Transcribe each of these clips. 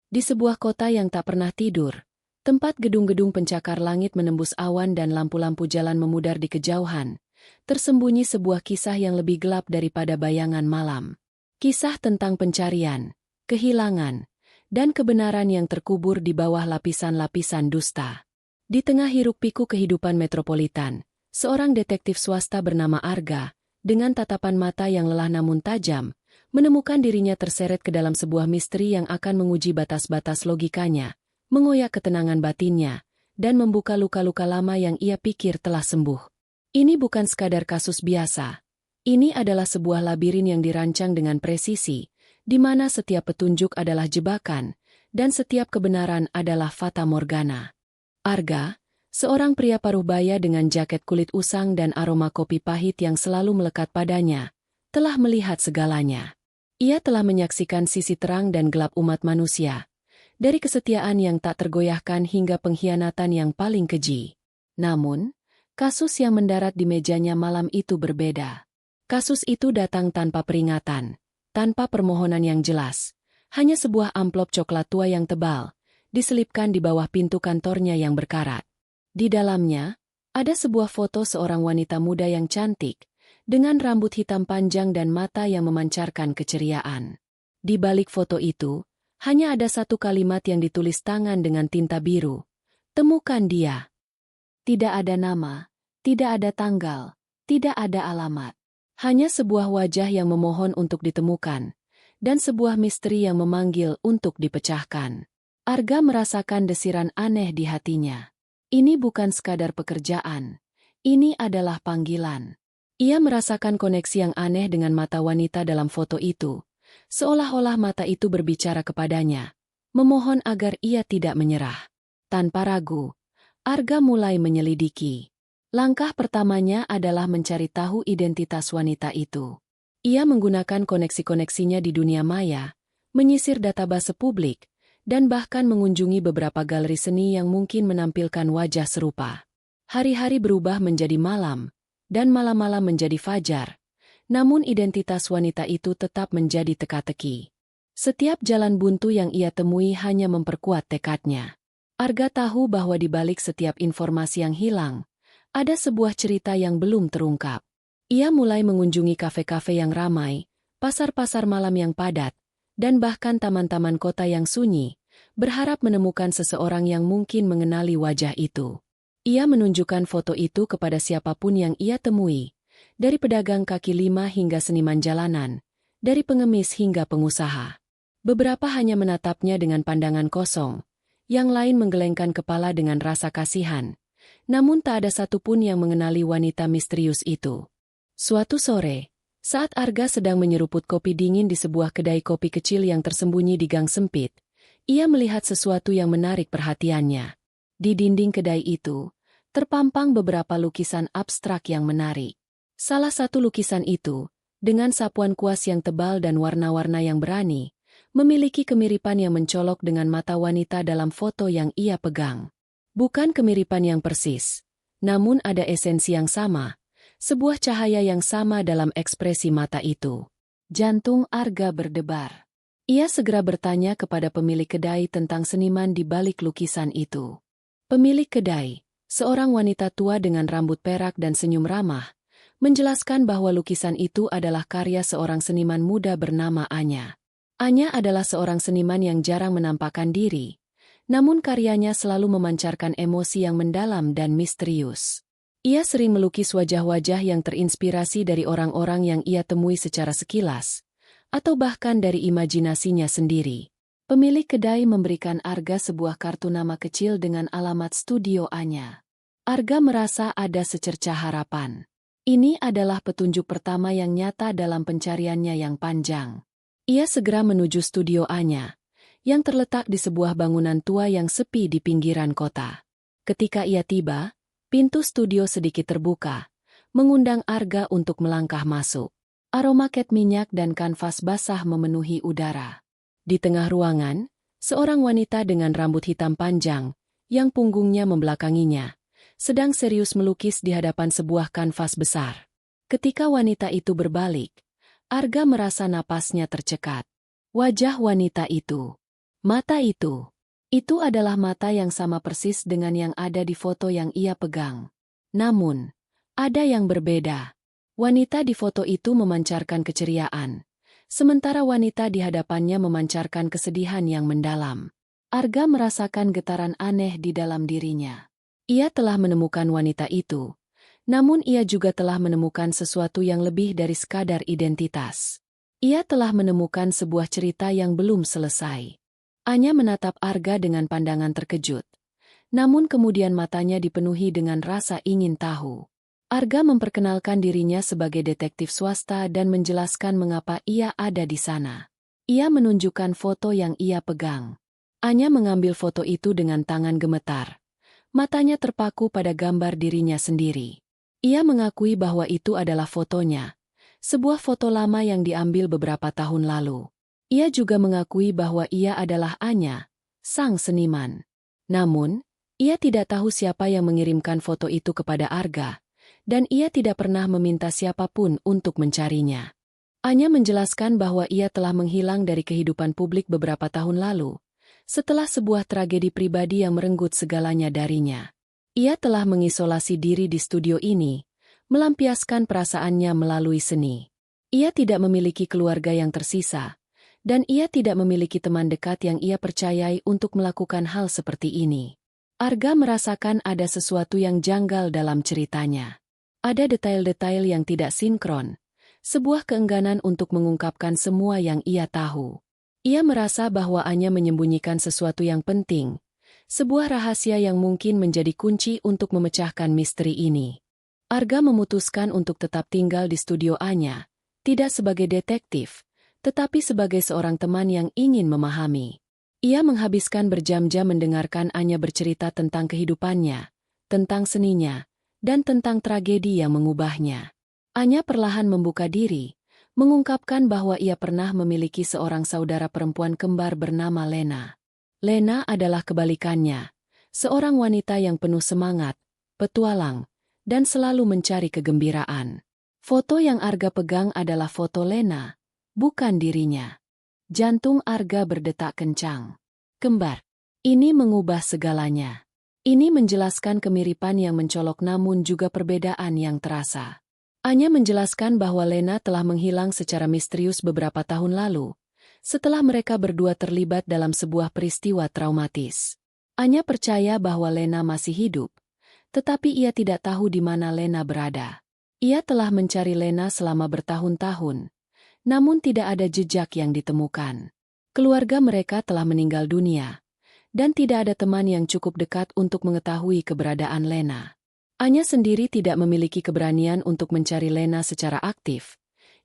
Di sebuah kota yang tak pernah tidur, tempat gedung-gedung pencakar langit menembus awan dan lampu-lampu jalan memudar di kejauhan, tersembunyi sebuah kisah yang lebih gelap daripada bayangan malam. Kisah tentang pencarian, kehilangan, dan kebenaran yang terkubur di bawah lapisan-lapisan dusta. Di tengah hiruk-pikuk kehidupan metropolitan, seorang detektif swasta bernama Arga, dengan tatapan mata yang lelah namun tajam, menemukan dirinya terseret ke dalam sebuah misteri yang akan menguji batas-batas logikanya, mengoyak ketenangan batinnya, dan membuka luka-luka lama yang ia pikir telah sembuh. Ini bukan sekadar kasus biasa. Ini adalah sebuah labirin yang dirancang dengan presisi, di mana setiap petunjuk adalah jebakan, dan setiap kebenaran adalah fata morgana. Arga, seorang pria paruh baya dengan jaket kulit usang dan aroma kopi pahit yang selalu melekat padanya, telah melihat segalanya. Ia telah menyaksikan sisi terang dan gelap umat manusia, dari kesetiaan yang tak tergoyahkan hingga pengkhianatan yang paling keji. Namun, kasus yang mendarat di mejanya malam itu berbeda. Kasus itu datang tanpa peringatan, tanpa permohonan yang jelas, hanya sebuah amplop coklat tua yang tebal, diselipkan di bawah pintu kantornya yang berkarat. Di dalamnya, ada sebuah foto seorang wanita muda yang cantik, dengan rambut hitam panjang dan mata yang memancarkan keceriaan. Di balik foto itu, hanya ada satu kalimat yang ditulis tangan dengan tinta biru. Temukan dia. Tidak ada nama, tidak ada tanggal, tidak ada alamat. Hanya sebuah wajah yang memohon untuk ditemukan, dan sebuah misteri yang memanggil untuk dipecahkan. Arga merasakan desiran aneh di hatinya. Ini bukan sekadar pekerjaan. Ini adalah panggilan. Ia merasakan koneksi yang aneh dengan mata wanita dalam foto itu, seolah-olah mata itu berbicara kepadanya, memohon agar ia tidak menyerah. Tanpa ragu, Arga mulai menyelidiki. Langkah pertamanya adalah mencari tahu identitas wanita itu. Ia menggunakan koneksi-koneksinya di dunia maya, menyisir database publik, dan bahkan mengunjungi beberapa galeri seni yang mungkin menampilkan wajah serupa. Hari-hari berubah menjadi malam, dan malam-malam menjadi fajar, namun identitas wanita itu tetap menjadi teka-teki. Setiap jalan buntu yang ia temui hanya memperkuat tekadnya. Arga tahu bahwa di balik setiap informasi yang hilang, ada sebuah cerita yang belum terungkap. Ia mulai mengunjungi kafe-kafe yang ramai, pasar-pasar malam yang padat, dan bahkan taman-taman kota yang sunyi, berharap menemukan seseorang yang mungkin mengenali wajah itu. Ia menunjukkan foto itu kepada siapapun yang ia temui, dari pedagang kaki lima hingga seniman jalanan, dari pengemis hingga pengusaha. Beberapa hanya menatapnya dengan pandangan kosong, yang lain menggelengkan kepala dengan rasa kasihan, namun tak ada satupun yang mengenali wanita misterius itu. Suatu sore, saat Arga sedang menyeruput kopi dingin di sebuah kedai kopi kecil yang tersembunyi di gang sempit, ia melihat sesuatu yang menarik perhatiannya. Di dinding kedai itu, terpampang beberapa lukisan abstrak yang menarik. Salah satu lukisan itu, dengan sapuan kuas yang tebal dan warna-warna yang berani, memiliki kemiripan yang mencolok dengan mata wanita dalam foto yang ia pegang. Bukan kemiripan yang persis, namun ada esensi yang sama, sebuah cahaya yang sama dalam ekspresi mata itu. Jantung Arga berdebar. Ia segera bertanya kepada pemilik kedai tentang seniman di balik lukisan itu. Pemilik kedai, seorang wanita tua dengan rambut perak dan senyum ramah, menjelaskan bahwa lukisan itu adalah karya seorang seniman muda bernama Anya. Anya adalah seorang seniman yang jarang menampakkan diri, namun karyanya selalu memancarkan emosi yang mendalam dan misterius. Ia sering melukis wajah-wajah yang terinspirasi dari orang-orang yang ia temui secara sekilas, atau bahkan dari imajinasinya sendiri. Pemilik kedai memberikan Arga sebuah kartu nama kecil dengan alamat studio Anya. Arga merasa ada secercah harapan. Ini adalah petunjuk pertama yang nyata dalam pencariannya yang panjang. Ia segera menuju studio Anya, yang terletak di sebuah bangunan tua yang sepi di pinggiran kota. Ketika ia tiba, pintu studio sedikit terbuka, mengundang Arga untuk melangkah masuk. Aroma cat minyak dan kanvas basah memenuhi udara. Di tengah ruangan, seorang wanita dengan rambut hitam panjang, yang punggungnya membelakanginya, sedang serius melukis di hadapan sebuah kanvas besar. Ketika wanita itu berbalik, Arga merasa napasnya tercekat. Wajah wanita itu Mata itu adalah mata yang sama persis dengan yang ada di foto yang ia pegang. Namun, ada yang berbeda. Wanita di foto itu memancarkan keceriaan, sementara wanita di hadapannya memancarkan kesedihan yang mendalam. Arga merasakan getaran aneh di dalam dirinya. Ia telah menemukan wanita itu, namun ia juga telah menemukan sesuatu yang lebih dari sekadar identitas. Ia telah menemukan sebuah cerita yang belum selesai. Anya menatap Arga dengan pandangan terkejut, namun kemudian matanya dipenuhi dengan rasa ingin tahu. Arga memperkenalkan dirinya sebagai detektif swasta dan menjelaskan mengapa ia ada di sana. Ia menunjukkan foto yang ia pegang. Anya mengambil foto itu dengan tangan gemetar. Matanya terpaku pada gambar dirinya sendiri. Ia mengakui bahwa itu adalah fotonya, sebuah foto lama yang diambil beberapa tahun lalu. Ia juga mengakui bahwa ia adalah Anya, sang seniman. Namun, ia tidak tahu siapa yang mengirimkan foto itu kepada Arga, dan ia tidak pernah meminta siapapun untuk mencarinya. Anya menjelaskan bahwa ia telah menghilang dari kehidupan publik beberapa tahun lalu, setelah sebuah tragedi pribadi yang merenggut segalanya darinya. Ia telah mengisolasi diri di studio ini, melampiaskan perasaannya melalui seni. Ia tidak memiliki keluarga yang tersisa, dan ia tidak memiliki teman dekat yang ia percayai untuk melakukan hal seperti ini. Arga merasakan ada sesuatu yang janggal dalam ceritanya. Ada detail-detail yang tidak sinkron, sebuah keengganan untuk mengungkapkan semua yang ia tahu. Ia merasa bahwa Anya menyembunyikan sesuatu yang penting, sebuah rahasia yang mungkin menjadi kunci untuk memecahkan misteri ini. Arga memutuskan untuk tetap tinggal di studio Anya, tidak sebagai detektif, tetapi sebagai seorang teman yang ingin memahami. Ia menghabiskan berjam-jam mendengarkan Anya bercerita tentang kehidupannya, tentang seninya, dan tentang tragedi yang mengubahnya. Anya perlahan membuka diri, mengungkapkan bahwa ia pernah memiliki seorang saudara perempuan kembar bernama Lena. Lena adalah kebalikannya, seorang wanita yang penuh semangat, petualang, dan selalu mencari kegembiraan. Foto yang Arga pegang adalah foto Lena, bukan dirinya. Jantung Arga berdetak kencang. Kembar. Ini mengubah segalanya. Ini menjelaskan kemiripan yang mencolok namun juga perbedaan yang terasa. Anya menjelaskan bahwa Lena telah menghilang secara misterius beberapa tahun lalu, setelah mereka berdua terlibat dalam sebuah peristiwa traumatis. Anya percaya bahwa Lena masih hidup, tetapi ia tidak tahu di mana Lena berada. Ia telah mencari Lena selama bertahun-tahun, namun tidak ada jejak yang ditemukan. Keluarga mereka telah meninggal dunia, dan tidak ada teman yang cukup dekat untuk mengetahui keberadaan Lena. Anya sendiri tidak memiliki keberanian untuk mencari Lena secara aktif.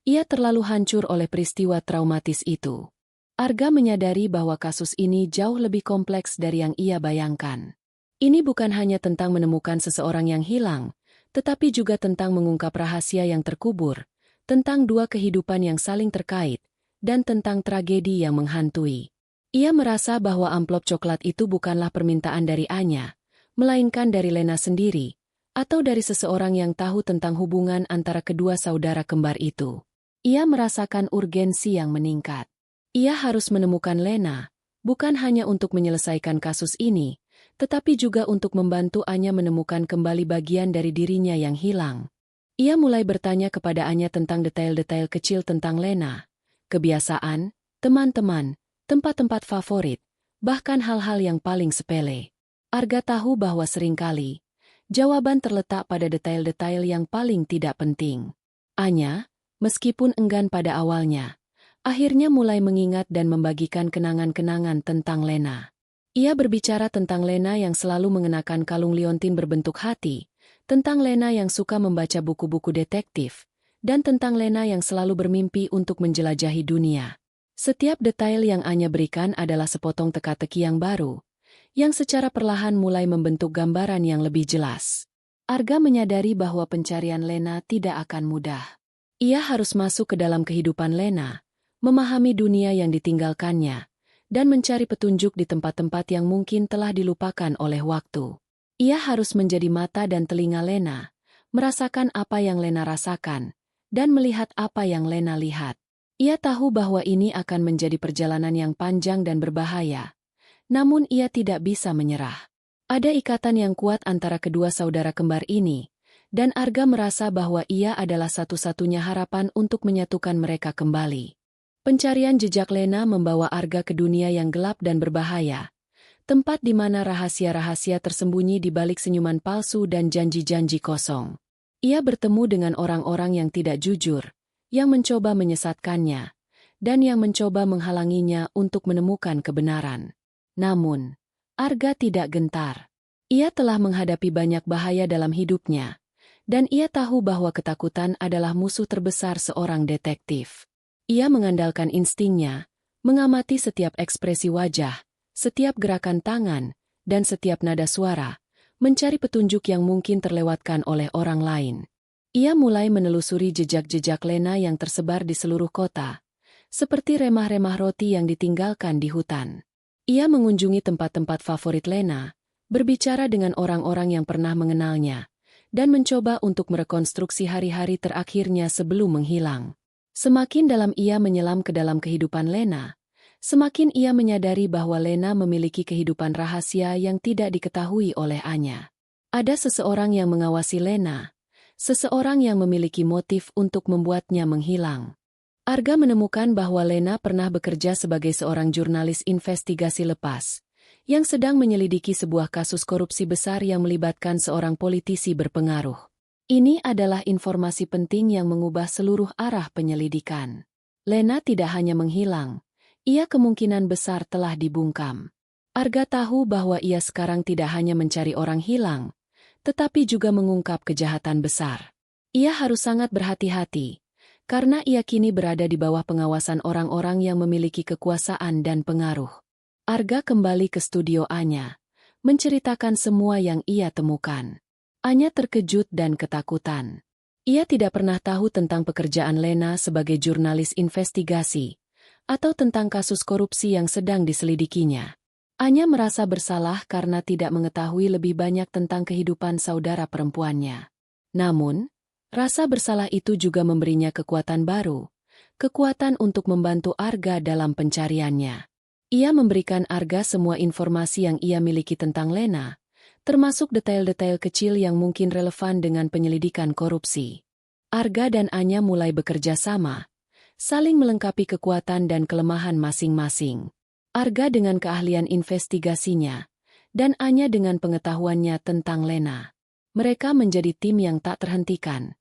Ia terlalu hancur oleh peristiwa traumatis itu. Arga menyadari bahwa kasus ini jauh lebih kompleks dari yang ia bayangkan. Ini bukan hanya tentang menemukan seseorang yang hilang, tetapi juga tentang mengungkap rahasia yang terkubur, tentang dua kehidupan yang saling terkait, dan tentang tragedi yang menghantui. Ia merasa bahwa amplop coklat itu bukanlah permintaan dari Anya, melainkan dari Lena sendiri, atau dari seseorang yang tahu tentang hubungan antara kedua saudara kembar itu. Ia merasakan urgensi yang meningkat. Ia harus menemukan Lena, bukan hanya untuk menyelesaikan kasus ini, tetapi juga untuk membantu Anya menemukan kembali bagian dari dirinya yang hilang. Ia mulai bertanya kepada Anya tentang detail-detail kecil tentang Lena, kebiasaan, teman-teman, tempat-tempat favorit, bahkan hal-hal yang paling sepele. Arga tahu bahwa seringkali, jawaban terletak pada detail-detail yang paling tidak penting. Anya, meskipun enggan pada awalnya, akhirnya mulai mengingat dan membagikan kenangan-kenangan tentang Lena. Ia berbicara tentang Lena yang selalu mengenakan kalung liontin berbentuk hati, tentang Lena yang suka membaca buku-buku detektif, dan tentang Lena yang selalu bermimpi untuk menjelajahi dunia. Setiap detail yang Anya berikan adalah sepotong teka-teki yang baru, yang secara perlahan mulai membentuk gambaran yang lebih jelas. Arga menyadari bahwa pencarian Lena tidak akan mudah. Ia harus masuk ke dalam kehidupan Lena, memahami dunia yang ditinggalkannya, dan mencari petunjuk di tempat-tempat yang mungkin telah dilupakan oleh waktu. Ia harus menjadi mata dan telinga Lena, merasakan apa yang Lena rasakan, dan melihat apa yang Lena lihat. Ia tahu bahwa ini akan menjadi perjalanan yang panjang dan berbahaya. Namun ia tidak bisa menyerah. Ada ikatan yang kuat antara kedua saudara kembar ini, dan Arga merasa bahwa ia adalah satu-satunya harapan untuk menyatukan mereka kembali. Pencarian jejak Lena membawa Arga ke dunia yang gelap dan berbahaya, tempat di mana rahasia-rahasia tersembunyi di balik senyuman palsu dan janji-janji kosong. Ia bertemu dengan orang-orang yang tidak jujur, yang mencoba menyesatkannya, dan yang mencoba menghalanginya untuk menemukan kebenaran. Namun, Arga tidak gentar. Ia telah menghadapi banyak bahaya dalam hidupnya, dan ia tahu bahwa ketakutan adalah musuh terbesar seorang detektif. Ia mengandalkan instingnya, mengamati setiap ekspresi wajah, setiap gerakan tangan, dan setiap nada suara, mencari petunjuk yang mungkin terlewatkan oleh orang lain. Ia mulai menelusuri jejak-jejak Lena yang tersebar di seluruh kota, seperti remah-remah roti yang ditinggalkan di hutan. Ia mengunjungi tempat-tempat favorit Lena, berbicara dengan orang-orang yang pernah mengenalnya, dan mencoba untuk merekonstruksi hari-hari terakhirnya sebelum menghilang. Semakin dalam ia menyelam ke dalam kehidupan Lena, semakin ia menyadari bahwa Lena memiliki kehidupan rahasia yang tidak diketahui oleh Anya. Ada seseorang yang mengawasi Lena, seseorang yang memiliki motif untuk membuatnya menghilang. Arga menemukan bahwa Lena pernah bekerja sebagai seorang jurnalis investigasi lepas, yang sedang menyelidiki sebuah kasus korupsi besar yang melibatkan seorang politisi berpengaruh. Ini adalah informasi penting yang mengubah seluruh arah penyelidikan. Lena tidak hanya menghilang, ia kemungkinan besar telah dibungkam. Arga tahu bahwa ia sekarang tidak hanya mencari orang hilang, tetapi juga mengungkap kejahatan besar. Ia harus sangat berhati-hati, karena ia kini berada di bawah pengawasan orang-orang yang memiliki kekuasaan dan pengaruh. Arga kembali ke studio Anya, menceritakan semua yang ia temukan. Anya terkejut dan ketakutan. Ia tidak pernah tahu tentang pekerjaan Lena sebagai jurnalis investigasi, atau tentang kasus korupsi yang sedang diselidikinya. Anya merasa bersalah karena tidak mengetahui lebih banyak tentang kehidupan saudara perempuannya. Namun, rasa bersalah itu juga memberinya kekuatan baru, kekuatan untuk membantu Arga dalam pencariannya. Ia memberikan Arga semua informasi yang ia miliki tentang Lena, termasuk detail-detail kecil yang mungkin relevan dengan penyelidikan korupsi. Arga dan Anya mulai bekerja sama, saling melengkapi kekuatan dan kelemahan masing-masing. Arga dengan keahlian investigasinya, dan Anya dengan pengetahuannya tentang Lena. Mereka menjadi tim yang tak terhentikan,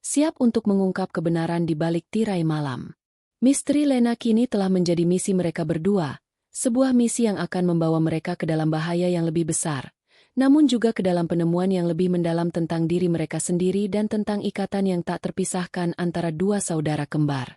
siap untuk mengungkap kebenaran di balik tirai malam. Misteri Lena kini telah menjadi misi mereka berdua, sebuah misi yang akan membawa mereka ke dalam bahaya yang lebih besar, namun juga ke dalam penemuan yang lebih mendalam tentang diri mereka sendiri dan tentang ikatan yang tak terpisahkan antara dua saudara kembar.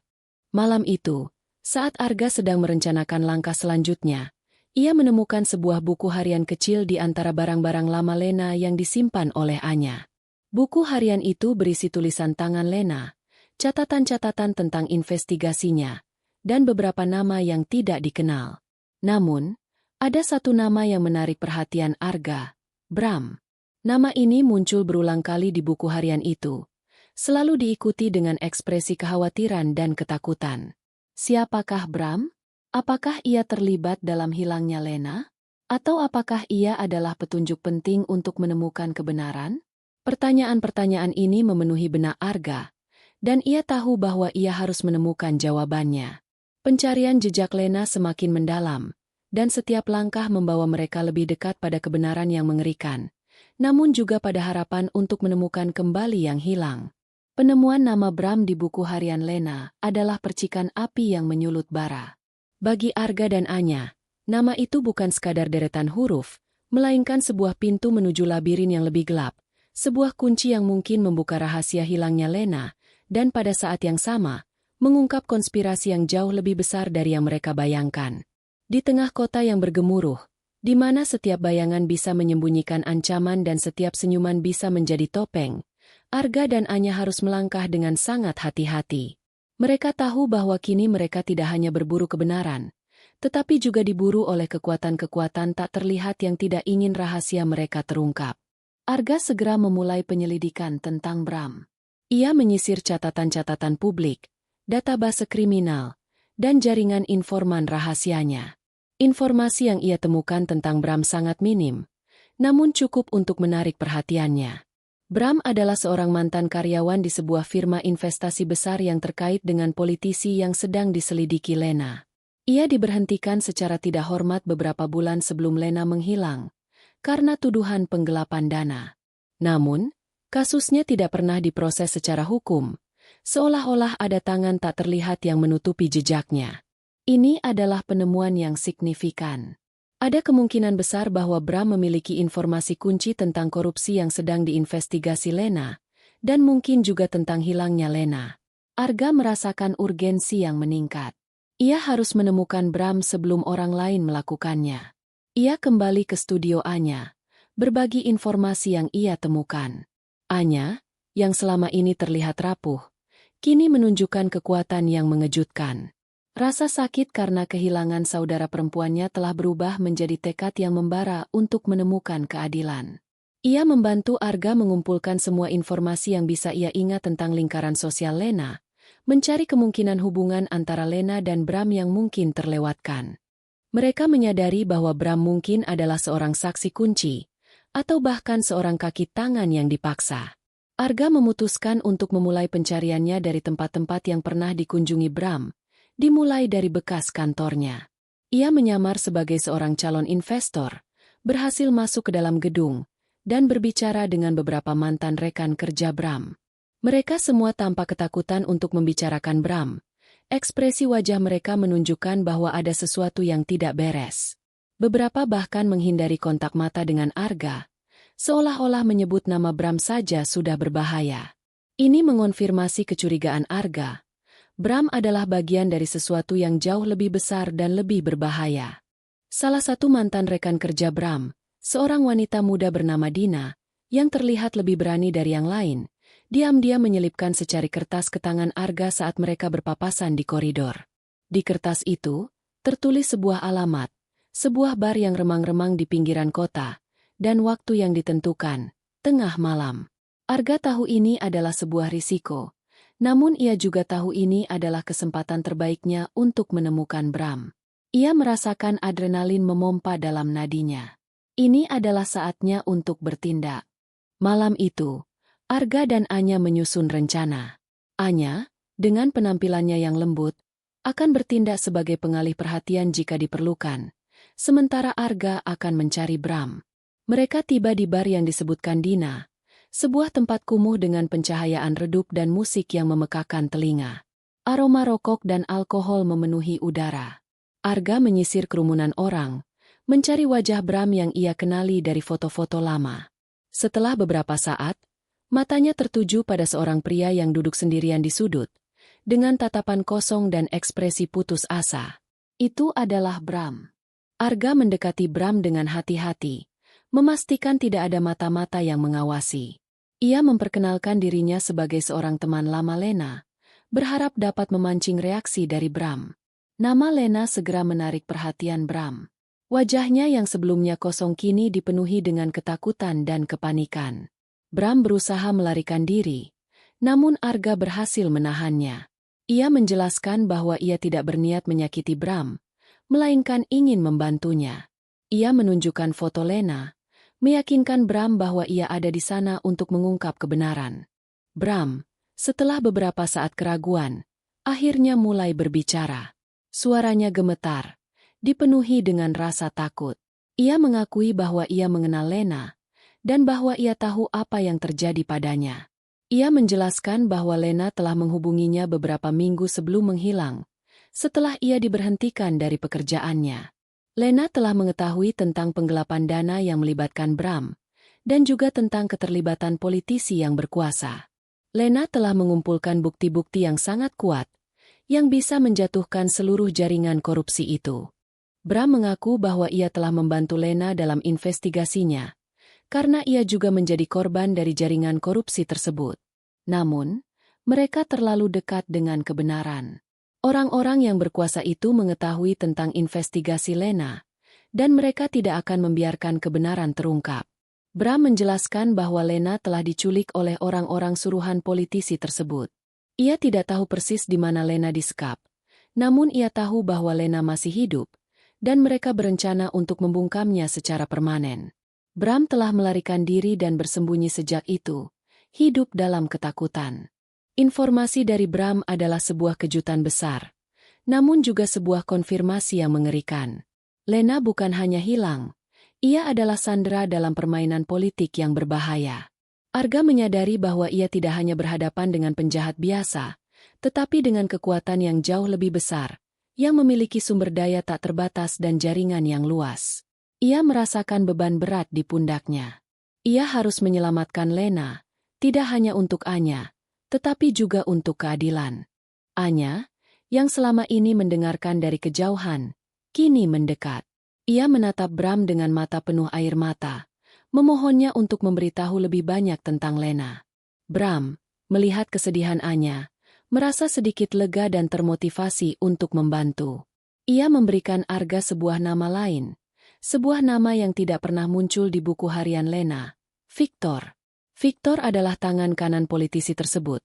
Malam itu, saat Arga sedang merencanakan langkah selanjutnya, ia menemukan sebuah buku harian kecil di antara barang-barang lama Lena yang disimpan oleh Anya. Buku harian itu berisi tulisan tangan Lena, catatan-catatan tentang investigasinya, dan beberapa nama yang tidak dikenal. Namun, ada satu nama yang menarik perhatian Arga, Bram. Nama ini muncul berulang kali di buku harian itu, selalu diikuti dengan ekspresi kekhawatiran dan ketakutan. Siapakah Bram? Apakah ia terlibat dalam hilangnya Lena? Atau apakah ia adalah petunjuk penting untuk menemukan kebenaran? Pertanyaan-pertanyaan ini memenuhi benak Arga, dan ia tahu bahwa ia harus menemukan jawabannya. Pencarian jejak Lena semakin mendalam, dan setiap langkah membawa mereka lebih dekat pada kebenaran yang mengerikan, namun juga pada harapan untuk menemukan kembali yang hilang. Penemuan nama Bram di buku harian Lena adalah percikan api yang menyulut bara. Bagi Arga dan Anya, nama itu bukan sekadar deretan huruf, melainkan sebuah pintu menuju labirin yang lebih gelap, sebuah kunci yang mungkin membuka rahasia hilangnya Lena, dan pada saat yang sama, mengungkap konspirasi yang jauh lebih besar dari yang mereka bayangkan. Di tengah kota yang bergemuruh, di mana setiap bayangan bisa menyembunyikan ancaman dan setiap senyuman bisa menjadi topeng, Arga dan Anya harus melangkah dengan sangat hati-hati. Mereka tahu bahwa kini mereka tidak hanya berburu kebenaran, tetapi juga diburu oleh kekuatan-kekuatan tak terlihat yang tidak ingin rahasia mereka terungkap. Arga segera memulai penyelidikan tentang Bram. Ia menyisir catatan-catatan publik, database kriminal, dan jaringan informan rahasianya. Informasi yang ia temukan tentang Bram sangat minim, namun cukup untuk menarik perhatiannya. Bram adalah seorang mantan karyawan di sebuah firma investasi besar yang terkait dengan politisi yang sedang diselidiki Lena. Ia diberhentikan secara tidak hormat beberapa bulan sebelum Lena menghilang, karena tuduhan penggelapan dana. Namun, kasusnya tidak pernah diproses secara hukum, seolah-olah ada tangan tak terlihat yang menutupi jejaknya. Ini adalah penemuan yang signifikan. Ada kemungkinan besar bahwa Bram memiliki informasi kunci tentang korupsi yang sedang diinvestigasi Lena, dan mungkin juga tentang hilangnya Lena. Arga merasakan urgensi yang meningkat. Ia harus menemukan Bram sebelum orang lain melakukannya. Ia kembali ke studio Anya, berbagi informasi yang ia temukan. Anya, yang selama ini terlihat rapuh, kini menunjukkan kekuatan yang mengejutkan. Rasa sakit karena kehilangan saudara perempuannya telah berubah menjadi tekad yang membara untuk menemukan keadilan. Ia membantu Arga mengumpulkan semua informasi yang bisa ia ingat tentang lingkaran sosial Lena, mencari kemungkinan hubungan antara Lena dan Bram yang mungkin terlewatkan. Mereka menyadari bahwa Bram mungkin adalah seorang saksi kunci, atau bahkan seorang kaki tangan yang dipaksa. Arga memutuskan untuk memulai pencariannya dari tempat-tempat yang pernah dikunjungi Bram, dimulai dari bekas kantornya. Ia menyamar sebagai seorang calon investor, berhasil masuk ke dalam gedung, dan berbicara dengan beberapa mantan rekan kerja Bram. Mereka semua tampak ketakutan untuk membicarakan Bram. Ekspresi wajah mereka menunjukkan bahwa ada sesuatu yang tidak beres. Beberapa bahkan menghindari kontak mata dengan Arga, seolah-olah menyebut nama Bram saja sudah berbahaya. Ini mengonfirmasi kecurigaan Arga. Bram adalah bagian dari sesuatu yang jauh lebih besar dan lebih berbahaya. Salah satu mantan rekan kerja Bram, seorang wanita muda bernama Dina, yang terlihat lebih berani dari yang lain, diam-diam menyelipkan secari kertas ke tangan Arga saat mereka berpapasan di koridor. Di kertas itu, tertulis sebuah alamat, sebuah bar yang remang-remang di pinggiran kota, dan waktu yang ditentukan, tengah malam. Arga tahu ini adalah sebuah risiko. Namun ia juga tahu ini adalah kesempatan terbaiknya untuk menemukan Bram. Ia merasakan adrenalin memompa dalam nadinya. Ini adalah saatnya untuk bertindak. Malam itu, Arga dan Anya menyusun rencana. Anya, dengan penampilannya yang lembut, akan bertindak sebagai pengalih perhatian jika diperlukan, sementara Arga akan mencari Bram. Mereka tiba di bar yang disebutkan Dina, sebuah tempat kumuh dengan pencahayaan redup dan musik yang memekakan telinga. Aroma rokok dan alkohol memenuhi udara. Arga menyisir kerumunan orang, mencari wajah Bram yang ia kenali dari foto-foto lama. Setelah beberapa saat, matanya tertuju pada seorang pria yang duduk sendirian di sudut, dengan tatapan kosong dan ekspresi putus asa. Itu adalah Bram. Arga mendekati Bram dengan hati-hati, memastikan tidak ada mata-mata yang mengawasi. Ia memperkenalkan dirinya sebagai seorang teman lama Lena, berharap dapat memancing reaksi dari Bram. Nama Lena segera menarik perhatian Bram. Wajahnya yang sebelumnya kosong kini dipenuhi dengan ketakutan dan kepanikan. Bram berusaha melarikan diri, namun Arga berhasil menahannya. Ia menjelaskan bahwa ia tidak berniat menyakiti Bram, melainkan ingin membantunya. Ia menunjukkan foto Lena, meyakinkan Bram bahwa ia ada di sana untuk mengungkap kebenaran. Bram, setelah beberapa saat keraguan, akhirnya mulai berbicara. Suaranya gemetar, dipenuhi dengan rasa takut. Ia mengakui bahwa ia mengenal Lena, dan bahwa ia tahu apa yang terjadi padanya. Ia menjelaskan bahwa Lena telah menghubunginya beberapa minggu sebelum menghilang, setelah ia diberhentikan dari pekerjaannya. Lena telah mengetahui tentang penggelapan dana yang melibatkan Bram, dan juga tentang keterlibatan politisi yang berkuasa. Lena telah mengumpulkan bukti-bukti yang sangat kuat, yang bisa menjatuhkan seluruh jaringan korupsi itu. Bram mengaku bahwa ia telah membantu Lena dalam investigasinya, karena ia juga menjadi korban dari jaringan korupsi tersebut. Namun, mereka terlalu dekat dengan kebenaran. Orang-orang yang berkuasa itu mengetahui tentang investigasi Lena, dan mereka tidak akan membiarkan kebenaran terungkap. Bram menjelaskan bahwa Lena telah diculik oleh orang-orang suruhan politisi tersebut. Ia tidak tahu persis di mana Lena disekap, namun ia tahu bahwa Lena masih hidup, dan mereka berencana untuk membungkamnya secara permanen. Bram telah melarikan diri dan bersembunyi sejak itu, hidup dalam ketakutan. Informasi dari Bram adalah sebuah kejutan besar, namun juga sebuah konfirmasi yang mengerikan. Lena bukan hanya hilang, ia adalah sandera dalam permainan politik yang berbahaya. Arga menyadari bahwa ia tidak hanya berhadapan dengan penjahat biasa, tetapi dengan kekuatan yang jauh lebih besar, yang memiliki sumber daya tak terbatas dan jaringan yang luas. Ia merasakan beban berat di pundaknya. Ia harus menyelamatkan Lena, tidak hanya untuk Anya, tetapi juga untuk keadilan. Anya, yang selama ini mendengarkan dari kejauhan, kini mendekat. Ia menatap Bram dengan mata penuh air mata, memohonnya untuk memberitahu lebih banyak tentang Lena. Bram, melihat kesedihan Anya, merasa sedikit lega dan termotivasi untuk membantu. Ia memberikan Arga sebuah nama lain, sebuah nama yang tidak pernah muncul di buku harian Lena, Victor. Victor adalah tangan kanan politisi tersebut,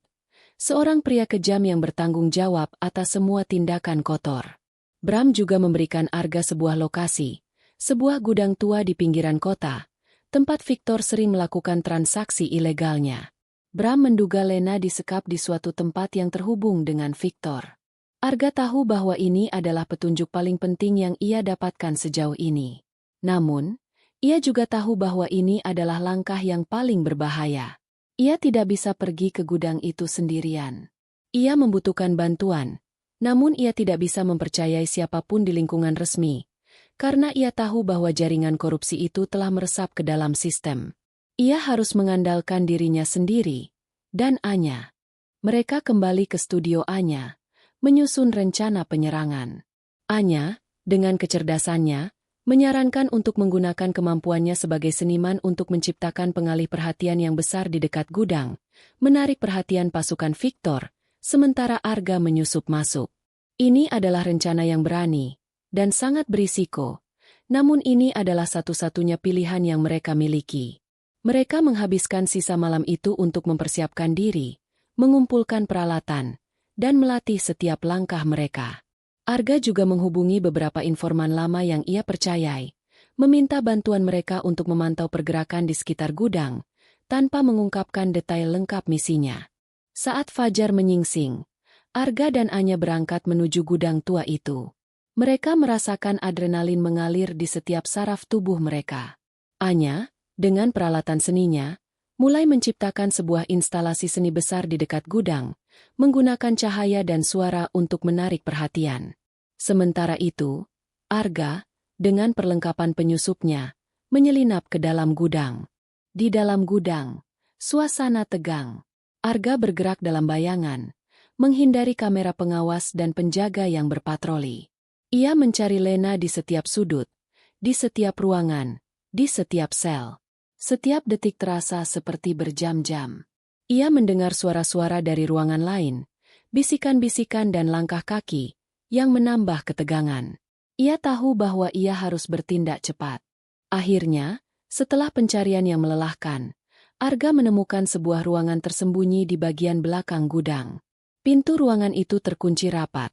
seorang pria kejam yang bertanggung jawab atas semua tindakan kotor. Bram juga memberikan Arga sebuah lokasi, sebuah gudang tua di pinggiran kota, tempat Victor sering melakukan transaksi ilegalnya. Bram menduga Lena disekap di suatu tempat yang terhubung dengan Victor. Arga tahu bahwa ini adalah petunjuk paling penting yang ia dapatkan sejauh ini. Namun, ia juga tahu bahwa ini adalah langkah yang paling berbahaya. Ia tidak bisa pergi ke gudang itu sendirian. Ia membutuhkan bantuan, namun ia tidak bisa mempercayai siapapun di lingkungan resmi, karena ia tahu bahwa jaringan korupsi itu telah meresap ke dalam sistem. Ia harus mengandalkan dirinya sendiri, dan Anya. Mereka kembali ke studio Anya, menyusun rencana penyerangan. Anya, dengan kecerdasannya, menyarankan untuk menggunakan kemampuannya sebagai seniman untuk menciptakan pengalih perhatian yang besar di dekat gudang, menarik perhatian pasukan Victor, sementara Arga menyusup masuk. Ini adalah rencana yang berani dan sangat berisiko, namun ini adalah satu-satunya pilihan yang mereka miliki. Mereka menghabiskan sisa malam itu untuk mempersiapkan diri, mengumpulkan peralatan, dan melatih setiap langkah mereka. Arga juga menghubungi beberapa informan lama yang ia percayai, meminta bantuan mereka untuk memantau pergerakan di sekitar gudang, tanpa mengungkapkan detail lengkap misinya. Saat fajar menyingsing, Arga dan Anya berangkat menuju gudang tua itu. Mereka merasakan adrenalin mengalir di setiap saraf tubuh mereka. Anya, dengan peralatan seninya, mulai menciptakan sebuah instalasi seni besar di dekat gudang, menggunakan cahaya dan suara untuk menarik perhatian. Sementara itu, Arga, dengan perlengkapan penyusupnya, menyelinap ke dalam gudang. Di dalam gudang, suasana tegang. Arga bergerak dalam bayangan, menghindari kamera pengawas dan penjaga yang berpatroli. Ia mencari Lena di setiap sudut, di setiap ruangan, di setiap sel. Setiap detik terasa seperti berjam-jam. Ia mendengar suara-suara dari ruangan lain, bisikan-bisikan dan langkah kaki, yang menambah ketegangan. Ia tahu bahwa ia harus bertindak cepat. Akhirnya, setelah pencarian yang melelahkan, Arga menemukan sebuah ruangan tersembunyi di bagian belakang gudang. Pintu ruangan itu terkunci rapat,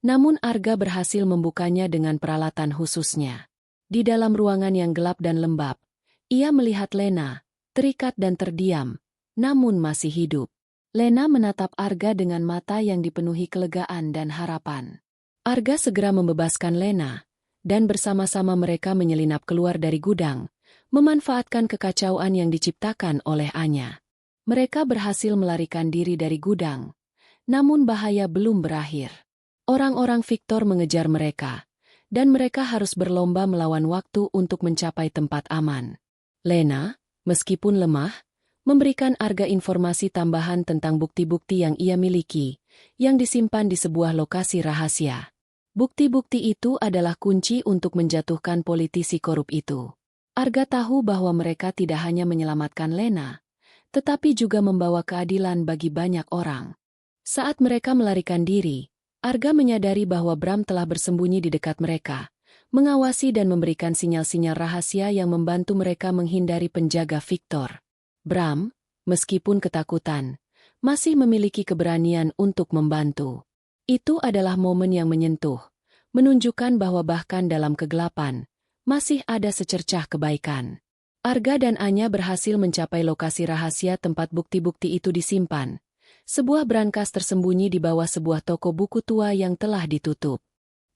namun Arga berhasil membukanya dengan peralatan khususnya. Di dalam ruangan yang gelap dan lembab, ia melihat Lena, terikat dan terdiam, namun masih hidup. Lena menatap Arga dengan mata yang dipenuhi kelegaan dan harapan. Arga segera membebaskan Lena, dan bersama-sama mereka menyelinap keluar dari gudang, memanfaatkan kekacauan yang diciptakan oleh Anya. Mereka berhasil melarikan diri dari gudang, namun bahaya belum berakhir. Orang-orang Victor mengejar mereka, dan mereka harus berlomba melawan waktu untuk mencapai tempat aman. Lena, meskipun lemah, memberikan Arga informasi tambahan tentang bukti-bukti yang ia miliki, yang disimpan di sebuah lokasi rahasia. Bukti-bukti itu adalah kunci untuk menjatuhkan politisi korup itu. Arga tahu bahwa mereka tidak hanya menyelamatkan Lena, tetapi juga membawa keadilan bagi banyak orang. Saat mereka melarikan diri, Arga menyadari bahwa Bram telah bersembunyi di dekat mereka, mengawasi dan memberikan sinyal-sinyal rahasia yang membantu mereka menghindari penjaga Victor. Bram, meskipun ketakutan, masih memiliki keberanian untuk membantu. Itu adalah momen yang menyentuh, menunjukkan bahwa bahkan dalam kegelapan, masih ada secercah kebaikan. Arga dan Anya berhasil mencapai lokasi rahasia tempat bukti-bukti itu disimpan. Sebuah brankas tersembunyi di bawah sebuah toko buku tua yang telah ditutup.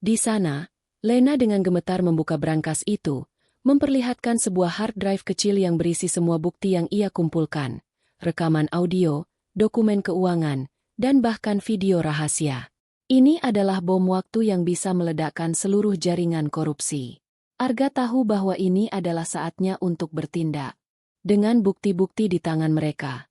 Di sana, Lena dengan gemetar membuka brankas itu, memperlihatkan sebuah hard drive kecil yang berisi semua bukti yang ia kumpulkan, rekaman audio, dokumen keuangan, dan bahkan video rahasia. Ini adalah bom waktu yang bisa meledakkan seluruh jaringan korupsi. Arga tahu bahwa ini adalah saatnya untuk bertindak. Dengan bukti-bukti di tangan mereka,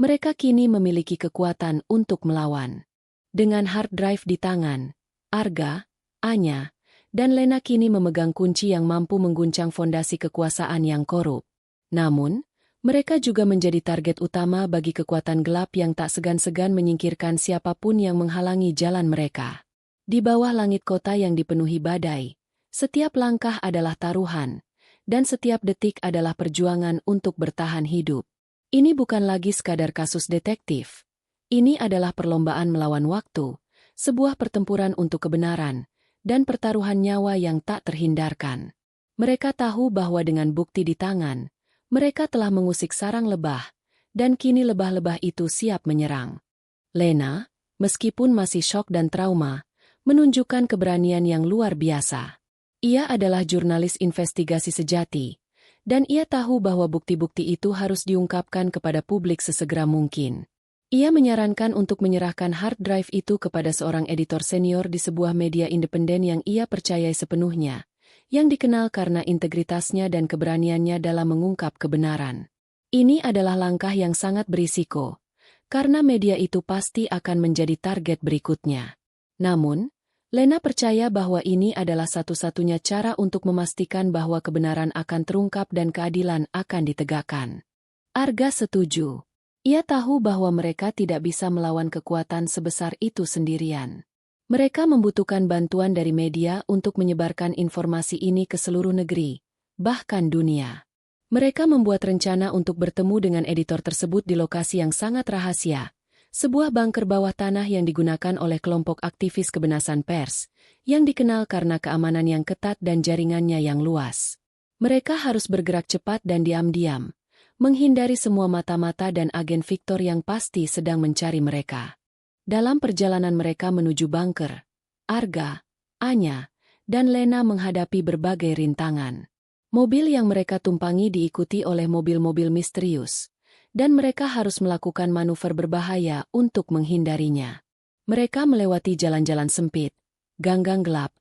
mereka kini memiliki kekuatan untuk melawan. Dengan hard drive di tangan, Arga, Anya, dan Lena kini memegang kunci yang mampu mengguncang fondasi kekuasaan yang korup. Namun, mereka juga menjadi target utama bagi kekuatan gelap yang tak segan-segan menyingkirkan siapapun yang menghalangi jalan mereka. Di bawah langit kota yang dipenuhi badai, setiap langkah adalah taruhan, dan setiap detik adalah perjuangan untuk bertahan hidup. Ini bukan lagi sekadar kasus detektif. Ini adalah perlombaan melawan waktu, sebuah pertempuran untuk kebenaran, dan pertaruhan nyawa yang tak terhindarkan. Mereka tahu bahwa dengan bukti di tangan, mereka telah mengusik sarang lebah, dan kini lebah-lebah itu siap menyerang. Lena, meskipun masih syok dan trauma, menunjukkan keberanian yang luar biasa. Ia adalah jurnalis investigasi sejati, dan ia tahu bahwa bukti-bukti itu harus diungkapkan kepada publik sesegera mungkin. Ia menyarankan untuk menyerahkan hard drive itu kepada seorang editor senior di sebuah media independen yang ia percayai sepenuhnya, yang dikenal karena integritasnya dan keberaniannya dalam mengungkap kebenaran. Ini adalah langkah yang sangat berisiko, karena media itu pasti akan menjadi target berikutnya. Namun, Lena percaya bahwa ini adalah satu-satunya cara untuk memastikan bahwa kebenaran akan terungkap dan keadilan akan ditegakkan. Arga setuju. Ia tahu bahwa mereka tidak bisa melawan kekuatan sebesar itu sendirian. Mereka membutuhkan bantuan dari media untuk menyebarkan informasi ini ke seluruh negeri, bahkan dunia. Mereka membuat rencana untuk bertemu dengan editor tersebut di lokasi yang sangat rahasia, sebuah bunker bawah tanah yang digunakan oleh kelompok aktivis kebebasan pers, yang dikenal karena keamanan yang ketat dan jaringannya yang luas. Mereka harus bergerak cepat dan diam-diam, menghindari semua mata-mata dan agen Victor yang pasti sedang mencari mereka. Dalam perjalanan mereka menuju bunker, Arga, Anya, dan Lena menghadapi berbagai rintangan. Mobil yang mereka tumpangi diikuti oleh mobil-mobil misterius, dan mereka harus melakukan manuver berbahaya untuk menghindarinya. Mereka melewati jalan-jalan sempit, gang-gang gelap,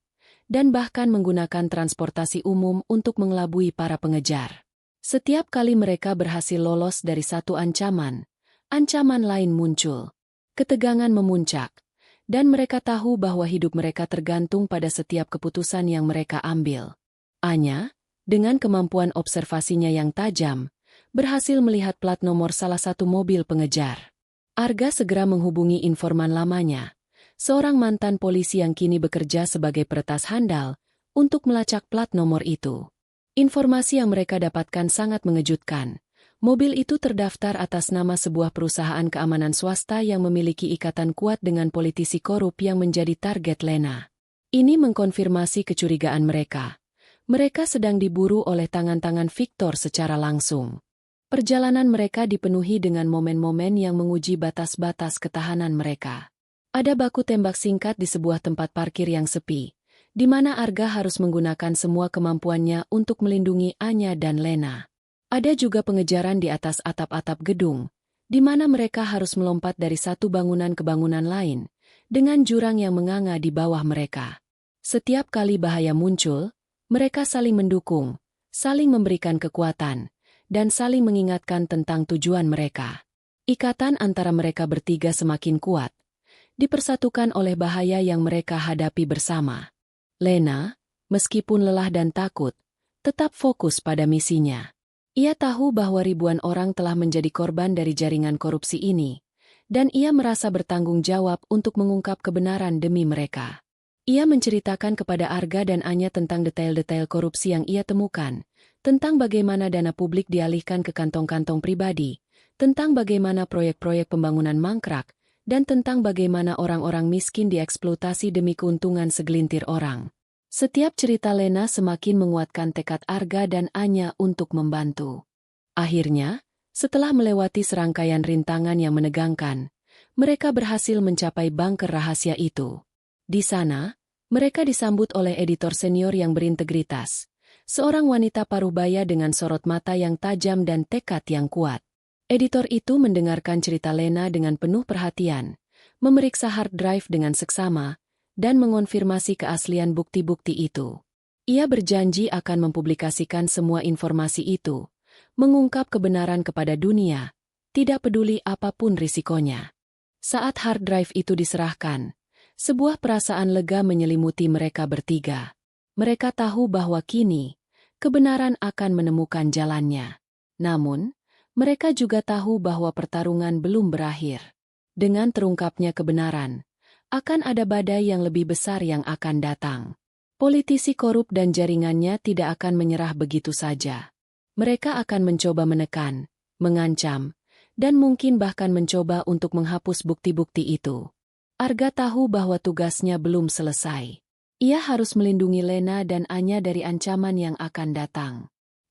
dan bahkan menggunakan transportasi umum untuk mengelabui para pengejar. Setiap kali mereka berhasil lolos dari satu ancaman lain muncul. Ketegangan memuncak, dan mereka tahu bahwa hidup mereka tergantung pada setiap keputusan yang mereka ambil. Anya, dengan kemampuan observasinya yang tajam, berhasil melihat plat nomor salah satu mobil pengejar. Arga segera menghubungi informan lamanya, seorang mantan polisi yang kini bekerja sebagai peretas handal, untuk melacak plat nomor itu. Informasi yang mereka dapatkan sangat mengejutkan. Mobil itu terdaftar atas nama sebuah perusahaan keamanan swasta yang memiliki ikatan kuat dengan politisi korup yang menjadi target Lena. Ini mengkonfirmasi kecurigaan mereka. Mereka sedang diburu oleh tangan-tangan Victor secara langsung. Perjalanan mereka dipenuhi dengan momen-momen yang menguji batas-batas ketahanan mereka. Ada baku tembak singkat di sebuah tempat parkir yang sepi, di mana Arga harus menggunakan semua kemampuannya untuk melindungi Anya dan Lena. Ada juga pengejaran di atas atap-atap gedung, di mana mereka harus melompat dari satu bangunan ke bangunan lain, dengan jurang yang menganga di bawah mereka. Setiap kali bahaya muncul, mereka saling mendukung, saling memberikan kekuatan, dan saling mengingatkan tentang tujuan mereka. Ikatan antara mereka bertiga semakin kuat, dipersatukan oleh bahaya yang mereka hadapi bersama. Lena, meskipun lelah dan takut, tetap fokus pada misinya. Ia tahu bahwa ribuan orang telah menjadi korban dari jaringan korupsi ini, dan ia merasa bertanggung jawab untuk mengungkap kebenaran demi mereka. Ia menceritakan kepada Arga dan Anya tentang detail-detail korupsi yang ia temukan, tentang bagaimana dana publik dialihkan ke kantong-kantong pribadi, tentang bagaimana proyek-proyek pembangunan mangkrak, dan tentang bagaimana orang-orang miskin dieksploitasi demi keuntungan segelintir orang. Setiap cerita Lena semakin menguatkan tekad Arga dan Anya untuk membantu. Akhirnya, setelah melewati serangkaian rintangan yang menegangkan, mereka berhasil mencapai bunker rahasia itu. Di sana, mereka disambut oleh editor senior yang berintegritas, seorang wanita paruh baya dengan sorot mata yang tajam dan tekad yang kuat. Editor itu mendengarkan cerita Lena dengan penuh perhatian, memeriksa hard drive dengan seksama, dan mengonfirmasi keaslian bukti-bukti itu. Ia berjanji akan mempublikasikan semua informasi itu, mengungkap kebenaran kepada dunia, tidak peduli apapun risikonya. Saat hard drive itu diserahkan, sebuah perasaan lega menyelimuti mereka bertiga. Mereka tahu bahwa kini, kebenaran akan menemukan jalannya. Namun, mereka juga tahu bahwa pertarungan belum berakhir. Dengan terungkapnya kebenaran, akan ada badai yang lebih besar yang akan datang. Politisi korup dan jaringannya tidak akan menyerah begitu saja. Mereka akan mencoba menekan, mengancam, dan mungkin bahkan mencoba untuk menghapus bukti-bukti itu. Arga tahu bahwa tugasnya belum selesai. Ia harus melindungi Lena dan Anya dari ancaman yang akan datang.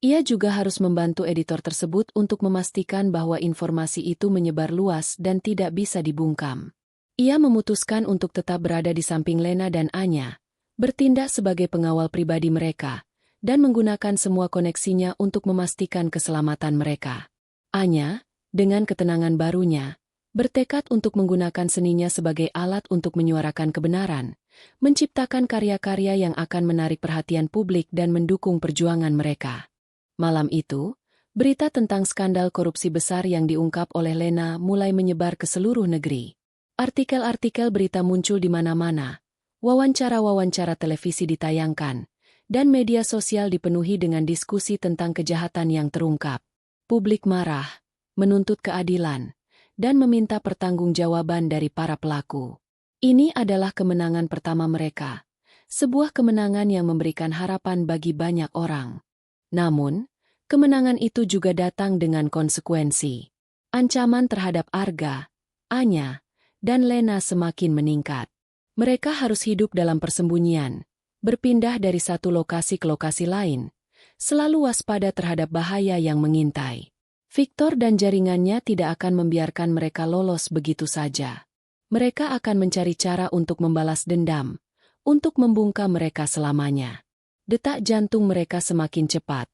Ia juga harus membantu editor tersebut untuk memastikan bahwa informasi itu menyebar luas dan tidak bisa dibungkam. Ia memutuskan untuk tetap berada di samping Lena dan Anya, bertindak sebagai pengawal pribadi mereka, dan menggunakan semua koneksinya untuk memastikan keselamatan mereka. Anya, dengan ketenangan barunya, bertekad untuk menggunakan seninya sebagai alat untuk menyuarakan kebenaran, menciptakan karya-karya yang akan menarik perhatian publik dan mendukung perjuangan mereka. Malam itu, berita tentang skandal korupsi besar yang diungkap oleh Lena mulai menyebar ke seluruh negeri. Artikel-artikel berita muncul di mana-mana, wawancara-wawancara televisi ditayangkan, dan media sosial dipenuhi dengan diskusi tentang kejahatan yang terungkap. Publik marah, menuntut keadilan, dan meminta pertanggungjawaban dari para pelaku. Ini adalah kemenangan pertama mereka, sebuah kemenangan yang memberikan harapan bagi banyak orang. Namun, kemenangan itu juga datang dengan konsekuensi. Ancaman terhadap Arga, Anya, dan Lena semakin meningkat. Mereka harus hidup dalam persembunyian, berpindah dari satu lokasi ke lokasi lain, selalu waspada terhadap bahaya yang mengintai. Victor dan jaringannya tidak akan membiarkan mereka lolos begitu saja. Mereka akan mencari cara untuk membalas dendam, untuk membungkam mereka selamanya. Detak jantung mereka semakin cepat,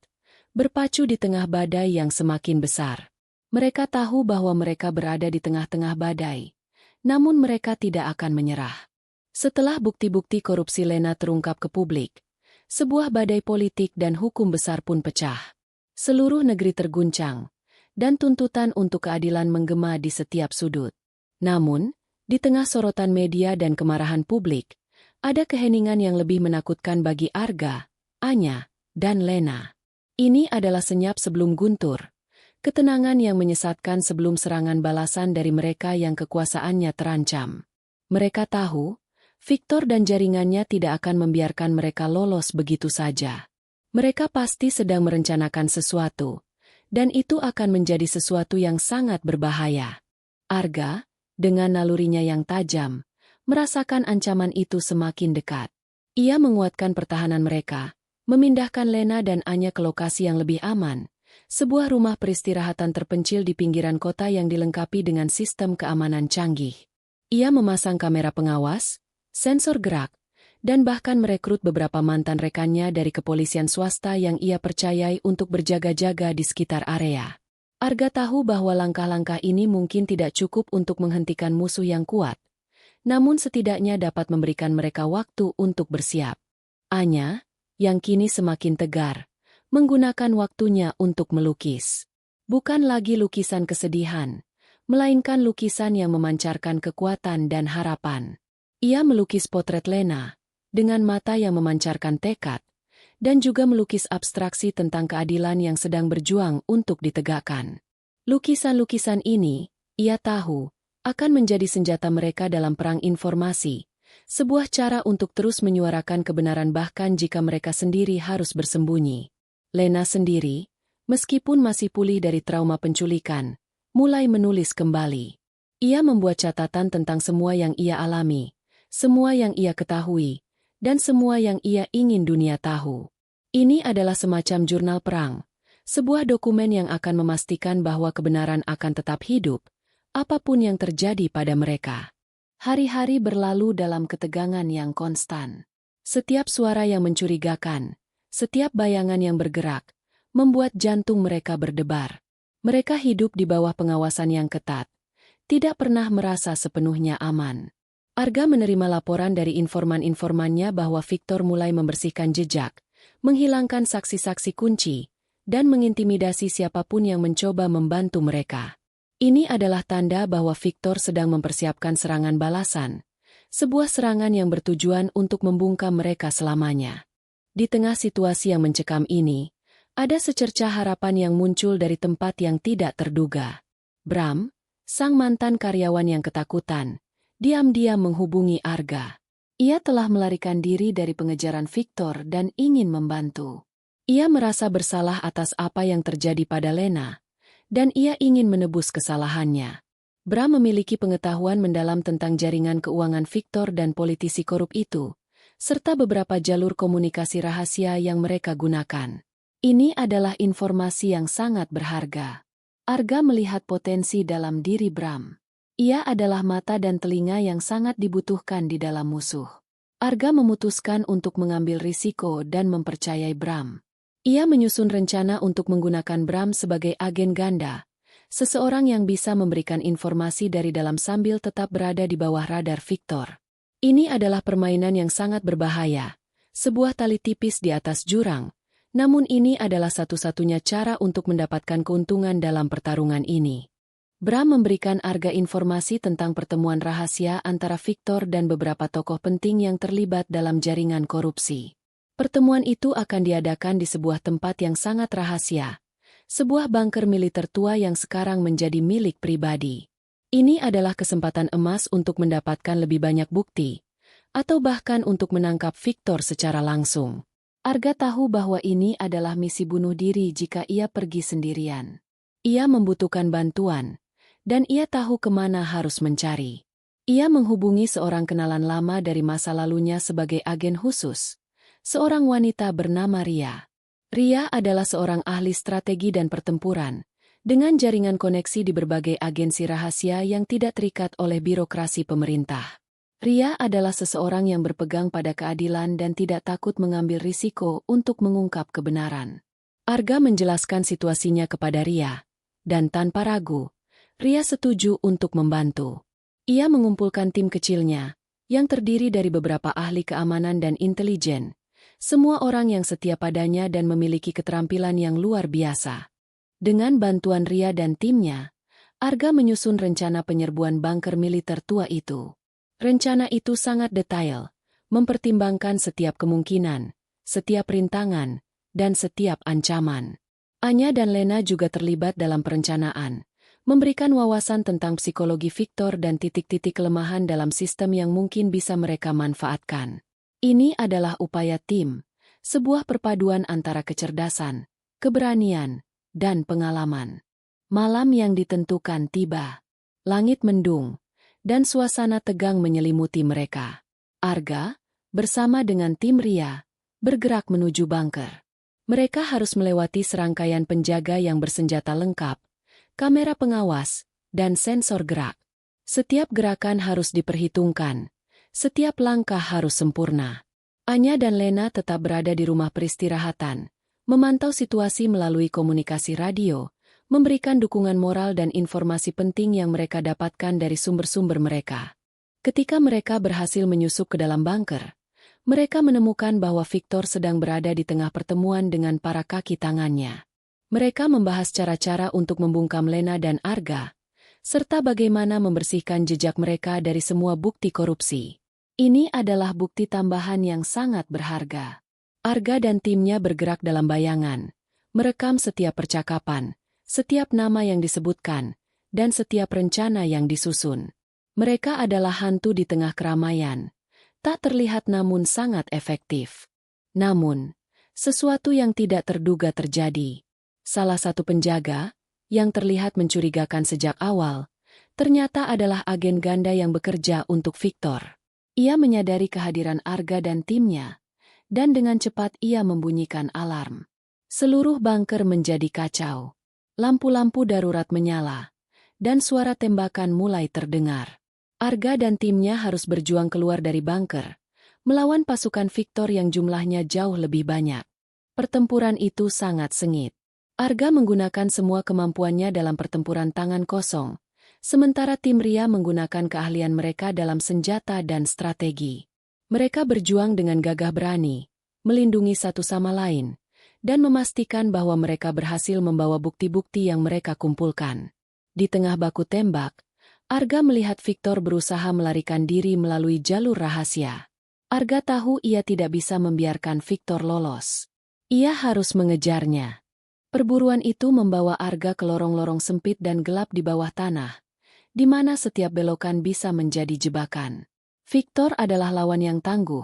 berpacu di tengah badai yang semakin besar. Mereka tahu bahwa mereka berada di tengah-tengah badai, namun mereka tidak akan menyerah. Setelah bukti-bukti korupsi Lena terungkap ke publik, sebuah badai politik dan hukum besar pun pecah. Seluruh negeri terguncang, dan tuntutan untuk keadilan menggema di setiap sudut. Namun, di tengah sorotan media dan kemarahan publik, ada keheningan yang lebih menakutkan bagi Arga, Anya, dan Lena. Ini adalah senyap sebelum guntur, ketenangan yang menyesatkan sebelum serangan balasan dari mereka yang kekuasaannya terancam. Mereka tahu, Victor dan jaringannya tidak akan membiarkan mereka lolos begitu saja. Mereka pasti sedang merencanakan sesuatu, dan itu akan menjadi sesuatu yang sangat berbahaya. Arga, dengan nalurinya yang tajam, merasakan ancaman itu semakin dekat. Ia menguatkan pertahanan mereka, memindahkan Lena dan Anya ke lokasi yang lebih aman, sebuah rumah peristirahatan terpencil di pinggiran kota yang dilengkapi dengan sistem keamanan canggih. Ia memasang kamera pengawas, sensor gerak, dan bahkan merekrut beberapa mantan rekannya dari kepolisian swasta yang ia percayai untuk berjaga-jaga di sekitar area. Arga tahu bahwa langkah-langkah ini mungkin tidak cukup untuk menghentikan musuh yang kuat, namun setidaknya dapat memberikan mereka waktu untuk bersiap. Anya, yang kini semakin tegar, menggunakan waktunya untuk melukis. Bukan lagi lukisan kesedihan, melainkan lukisan yang memancarkan kekuatan dan harapan. Ia melukis potret Lena, dengan mata yang memancarkan tekad, dan juga melukis abstraksi tentang keadilan yang sedang berjuang untuk ditegakkan. Lukisan-lukisan ini, ia tahu, akan menjadi senjata mereka dalam perang informasi, sebuah cara untuk terus menyuarakan kebenaran bahkan jika mereka sendiri harus bersembunyi. Lena sendiri, meskipun masih pulih dari trauma penculikan, mulai menulis kembali. Ia membuat catatan tentang semua yang ia alami, semua yang ia ketahui, dan semua yang ia ingin dunia tahu. Ini adalah semacam jurnal perang, sebuah dokumen yang akan memastikan bahwa kebenaran akan tetap hidup, apapun yang terjadi pada mereka. Hari-hari berlalu dalam ketegangan yang konstan. Setiap suara yang mencurigakan, setiap bayangan yang bergerak, membuat jantung mereka berdebar. Mereka hidup di bawah pengawasan yang ketat, tidak pernah merasa sepenuhnya aman. Arga menerima laporan dari informan-informannya bahwa Victor mulai membersihkan jejak, menghilangkan saksi-saksi kunci, dan mengintimidasi siapapun yang mencoba membantu mereka. Ini adalah tanda bahwa Victor sedang mempersiapkan serangan balasan, sebuah serangan yang bertujuan untuk membungkam mereka selamanya. Di tengah situasi yang mencekam ini, ada secercah harapan yang muncul dari tempat yang tidak terduga. Bram, sang mantan karyawan yang ketakutan, diam-diam menghubungi Arga. Ia telah melarikan diri dari pengejaran Victor dan ingin membantu. Ia merasa bersalah atas apa yang terjadi pada Lena, dan ia ingin menebus kesalahannya. Bram memiliki pengetahuan mendalam tentang jaringan keuangan Victor dan politisi korup itu, serta beberapa jalur komunikasi rahasia yang mereka gunakan. Ini adalah informasi yang sangat berharga. Arga melihat potensi dalam diri Bram. Ia adalah mata dan telinga yang sangat dibutuhkan di dalam musuh. Arga memutuskan untuk mengambil risiko dan mempercayai Bram. Ia menyusun rencana untuk menggunakan Bram sebagai agen ganda, seseorang yang bisa memberikan informasi dari dalam sambil tetap berada di bawah radar Victor. Ini adalah permainan yang sangat berbahaya, sebuah tali tipis di atas jurang, namun ini adalah satu-satunya cara untuk mendapatkan keuntungan dalam pertarungan ini. Bram memberikan Arga informasi tentang pertemuan rahasia antara Victor dan beberapa tokoh penting yang terlibat dalam jaringan korupsi. Pertemuan itu akan diadakan di sebuah tempat yang sangat rahasia, sebuah bunker militer tua yang sekarang menjadi milik pribadi. Ini adalah kesempatan emas untuk mendapatkan lebih banyak bukti, atau bahkan untuk menangkap Victor secara langsung. Arga tahu bahwa ini adalah misi bunuh diri jika ia pergi sendirian. Ia membutuhkan bantuan, dan ia tahu kemana harus mencari. Ia menghubungi seorang kenalan lama dari masa lalunya sebagai agen khusus. Seorang wanita bernama Ria. Ria adalah seorang ahli strategi dan pertempuran, dengan jaringan koneksi di berbagai agensi rahasia yang tidak terikat oleh birokrasi pemerintah. Ria adalah seseorang yang berpegang pada keadilan dan tidak takut mengambil risiko untuk mengungkap kebenaran. Arga menjelaskan situasinya kepada Ria, dan tanpa ragu, Ria setuju untuk membantu. Ia mengumpulkan tim kecilnya, yang terdiri dari beberapa ahli keamanan dan intelijen, semua orang yang setia padanya dan memiliki keterampilan yang luar biasa. Dengan bantuan Ria dan timnya, Arga menyusun rencana penyerbuan bunker militer tua itu. Rencana itu sangat detail, mempertimbangkan setiap kemungkinan, setiap rintangan, dan setiap ancaman. Anya dan Lena juga terlibat dalam perencanaan, memberikan wawasan tentang psikologi Victor dan titik-titik kelemahan dalam sistem yang mungkin bisa mereka manfaatkan. Ini adalah upaya tim, sebuah perpaduan antara kecerdasan, keberanian, dan pengalaman. Malam yang ditentukan tiba. Langit mendung, dan suasana tegang menyelimuti mereka. Arga, bersama dengan tim Ria, bergerak menuju bunker. Mereka harus melewati serangkaian penjaga yang bersenjata lengkap, kamera pengawas, dan sensor gerak. Setiap gerakan harus diperhitungkan. Setiap langkah harus sempurna. Anya dan Lena tetap berada di rumah peristirahatan, memantau situasi melalui komunikasi radio, memberikan dukungan moral dan informasi penting yang mereka dapatkan dari sumber-sumber mereka. Ketika mereka berhasil menyusup ke dalam bunker, mereka menemukan bahwa Victor sedang berada di tengah pertemuan dengan para kaki tangannya. Mereka membahas cara-cara untuk membungkam Lena dan Arga, serta bagaimana membersihkan jejak mereka dari semua bukti korupsi. Ini adalah bukti tambahan yang sangat berharga. Arga dan timnya bergerak dalam bayangan, merekam setiap percakapan, setiap nama yang disebutkan, dan setiap rencana yang disusun. Mereka adalah hantu di tengah keramaian, tak terlihat namun sangat efektif. Namun, sesuatu yang tidak terduga terjadi. Salah satu penjaga, yang terlihat mencurigakan sejak awal, ternyata adalah agen ganda yang bekerja untuk Victor. Ia menyadari kehadiran Arga dan timnya, dan dengan cepat ia membunyikan alarm. Seluruh bunker menjadi kacau. Lampu-lampu darurat menyala, dan suara tembakan mulai terdengar. Arga dan timnya harus berjuang keluar dari bunker, melawan pasukan Victor yang jumlahnya jauh lebih banyak. Pertempuran itu sangat sengit. Arga menggunakan semua kemampuannya dalam pertempuran tangan kosong, sementara tim Ria menggunakan keahlian mereka dalam senjata dan strategi. Mereka berjuang dengan gagah berani, melindungi satu sama lain, dan memastikan bahwa mereka berhasil membawa bukti-bukti yang mereka kumpulkan. Di tengah baku tembak, Arga melihat Victor berusaha melarikan diri melalui jalur rahasia. Arga tahu ia tidak bisa membiarkan Victor lolos. Ia harus mengejarnya. Perburuan itu membawa Arga ke lorong-lorong sempit dan gelap di bawah tanah, di mana setiap belokan bisa menjadi jebakan. Victor adalah lawan yang tangguh,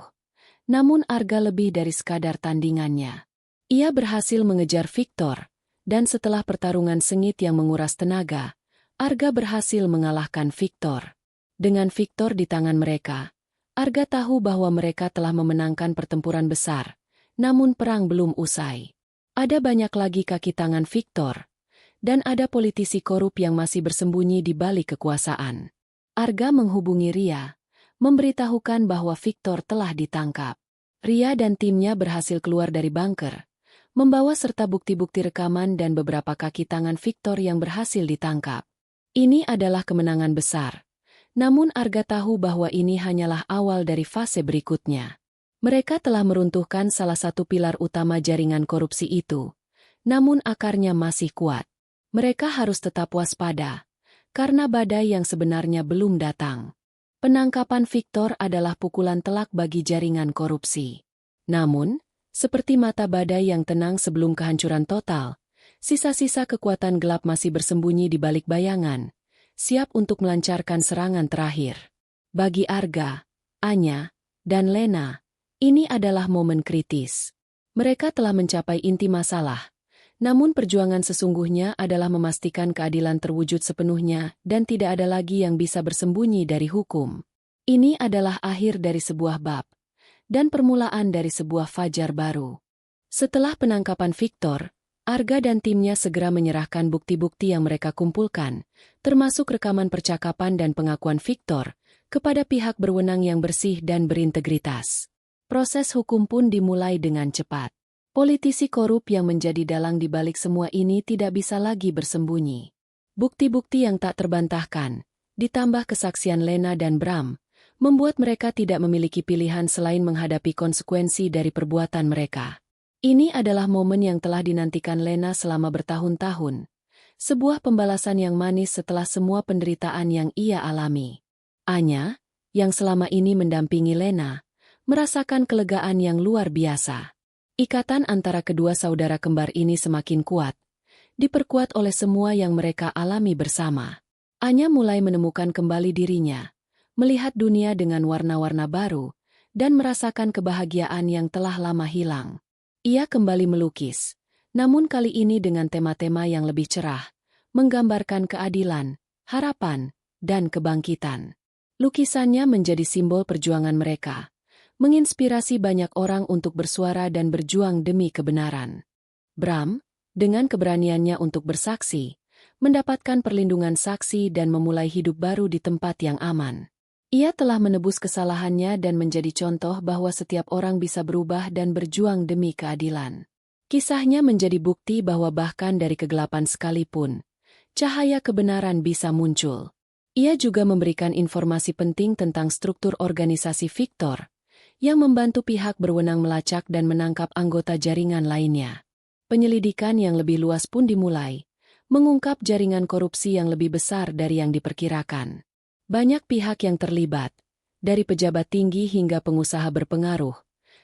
namun Arga lebih dari sekadar tandingannya. Ia berhasil mengejar Victor, dan setelah pertarungan sengit yang menguras tenaga, Arga berhasil mengalahkan Victor. Dengan Victor di tangan mereka, Arga tahu bahwa mereka telah memenangkan pertempuran besar, namun perang belum usai. Ada banyak lagi kaki tangan Victor, dan ada politisi korup yang masih bersembunyi di balik kekuasaan. Arga menghubungi Ria, memberitahukan bahwa Victor telah ditangkap. Ria dan timnya berhasil keluar dari bunker, membawa serta bukti-bukti rekaman dan beberapa kaki tangan Victor yang berhasil ditangkap. Ini adalah kemenangan besar. Namun Arga tahu bahwa ini hanyalah awal dari fase berikutnya. Mereka telah meruntuhkan salah satu pilar utama jaringan korupsi itu, namun akarnya masih kuat. Mereka harus tetap waspada, karena badai yang sebenarnya belum datang. Penangkapan Victor adalah pukulan telak bagi jaringan korupsi. Namun, seperti mata badai yang tenang sebelum kehancuran total, sisa-sisa kekuatan gelap masih bersembunyi di balik bayangan, siap untuk melancarkan serangan terakhir. Bagi Arga, Anya, dan Lena, ini adalah momen kritis. Mereka telah mencapai inti masalah, namun perjuangan sesungguhnya adalah memastikan keadilan terwujud sepenuhnya dan tidak ada lagi yang bisa bersembunyi dari hukum. Ini adalah akhir dari sebuah bab, dan permulaan dari sebuah fajar baru. Setelah penangkapan Victor, Arga dan timnya segera menyerahkan bukti-bukti yang mereka kumpulkan, termasuk rekaman percakapan dan pengakuan Victor, kepada pihak berwenang yang bersih dan berintegritas. Proses hukum pun dimulai dengan cepat. Politisi korup yang menjadi dalang di balik semua ini tidak bisa lagi bersembunyi. Bukti-bukti yang tak terbantahkan, ditambah kesaksian Lena dan Bram, membuat mereka tidak memiliki pilihan selain menghadapi konsekuensi dari perbuatan mereka. Ini adalah momen yang telah dinantikan Lena selama bertahun-tahun. Sebuah pembalasan yang manis setelah semua penderitaan yang ia alami. Anya, yang selama ini mendampingi Lena, merasakan kelegaan yang luar biasa. Ikatan antara kedua saudara kembar ini semakin kuat, diperkuat oleh semua yang mereka alami bersama. Anya mulai menemukan kembali dirinya, melihat dunia dengan warna-warna baru, dan merasakan kebahagiaan yang telah lama hilang. Ia kembali melukis, namun kali ini dengan tema-tema yang lebih cerah, menggambarkan keadilan, harapan, dan kebangkitan. Lukisannya menjadi simbol perjuangan mereka, menginspirasi banyak orang untuk bersuara dan berjuang demi kebenaran. Bram, dengan keberaniannya untuk bersaksi, mendapatkan perlindungan saksi dan memulai hidup baru di tempat yang aman. Ia telah menebus kesalahannya dan menjadi contoh bahwa setiap orang bisa berubah dan berjuang demi keadilan. Kisahnya menjadi bukti bahwa bahkan dari kegelapan sekalipun, cahaya kebenaran bisa muncul. Ia juga memberikan informasi penting tentang struktur organisasi Victor, yang membantu pihak berwenang melacak dan menangkap anggota jaringan lainnya. Penyelidikan yang lebih luas pun dimulai, mengungkap jaringan korupsi yang lebih besar dari yang diperkirakan. Banyak pihak yang terlibat, dari pejabat tinggi hingga pengusaha berpengaruh,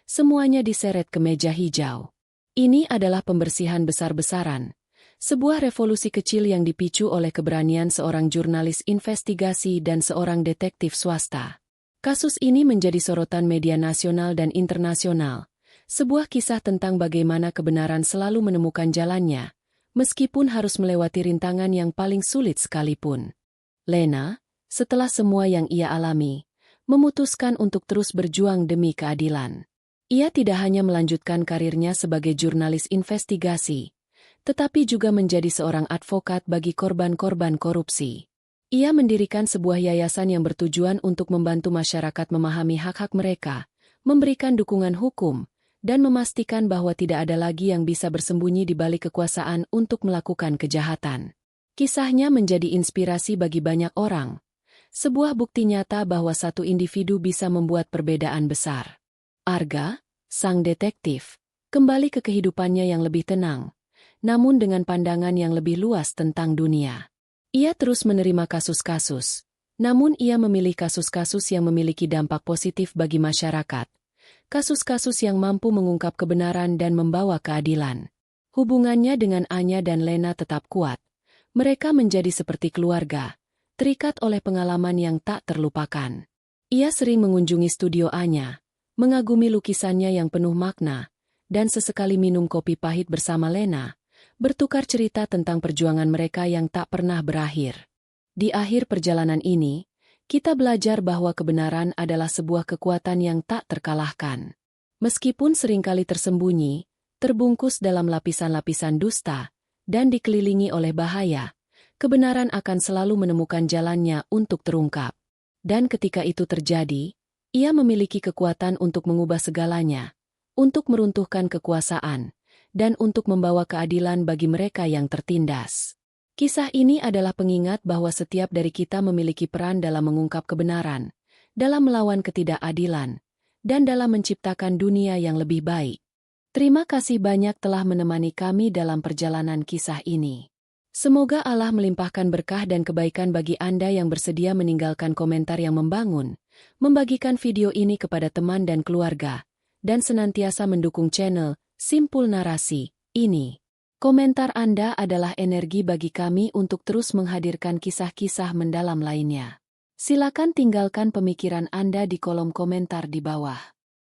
semuanya diseret ke meja hijau. Ini adalah pembersihan besar-besaran, sebuah revolusi kecil yang dipicu oleh keberanian seorang jurnalis investigasi dan seorang detektif swasta. Kasus ini menjadi sorotan media nasional dan internasional, sebuah kisah tentang bagaimana kebenaran selalu menemukan jalannya, meskipun harus melewati rintangan yang paling sulit sekalipun. Lena, setelah semua yang ia alami, memutuskan untuk terus berjuang demi keadilan. Ia tidak hanya melanjutkan karirnya sebagai jurnalis investigasi, tetapi juga menjadi seorang advokat bagi korban-korban korupsi. Ia mendirikan sebuah yayasan yang bertujuan untuk membantu masyarakat memahami hak-hak mereka, memberikan dukungan hukum, dan memastikan bahwa tidak ada lagi yang bisa bersembunyi di balik kekuasaan untuk melakukan kejahatan. Kisahnya menjadi inspirasi bagi banyak orang, sebuah bukti nyata bahwa satu individu bisa membuat perbedaan besar. Arga, sang detektif, kembali ke kehidupannya yang lebih tenang, namun dengan pandangan yang lebih luas tentang dunia. Ia terus menerima kasus-kasus, namun ia memilih kasus-kasus yang memiliki dampak positif bagi masyarakat. Kasus-kasus yang mampu mengungkap kebenaran dan membawa keadilan. Hubungannya dengan Anya dan Lena tetap kuat. Mereka menjadi seperti keluarga, terikat oleh pengalaman yang tak terlupakan. Ia sering mengunjungi studio Anya, mengagumi lukisannya yang penuh makna, dan sesekali minum kopi pahit bersama Lena, bertukar cerita tentang perjuangan mereka yang tak pernah berakhir. Di akhir perjalanan ini, kita belajar bahwa kebenaran adalah sebuah kekuatan yang tak terkalahkan. Meskipun seringkali tersembunyi, terbungkus dalam lapisan-lapisan dusta, dan dikelilingi oleh bahaya, kebenaran akan selalu menemukan jalannya untuk terungkap. Dan ketika itu terjadi, ia memiliki kekuatan untuk mengubah segalanya, untuk meruntuhkan kekuasaan, dan untuk membawa keadilan bagi mereka yang tertindas. Kisah ini adalah pengingat bahwa setiap dari kita memiliki peran dalam mengungkap kebenaran, dalam melawan ketidakadilan, dan dalam menciptakan dunia yang lebih baik. Terima kasih banyak telah menemani kami dalam perjalanan kisah ini. Semoga Allah melimpahkan berkah dan kebaikan bagi Anda yang bersedia meninggalkan komentar yang membangun, membagikan video ini kepada teman dan keluarga, dan senantiasa mendukung channel Simpul Narasi ini. Komentar Anda adalah energi bagi kami untuk terus menghadirkan kisah-kisah mendalam lainnya. Silakan tinggalkan pemikiran Anda di kolom komentar di bawah.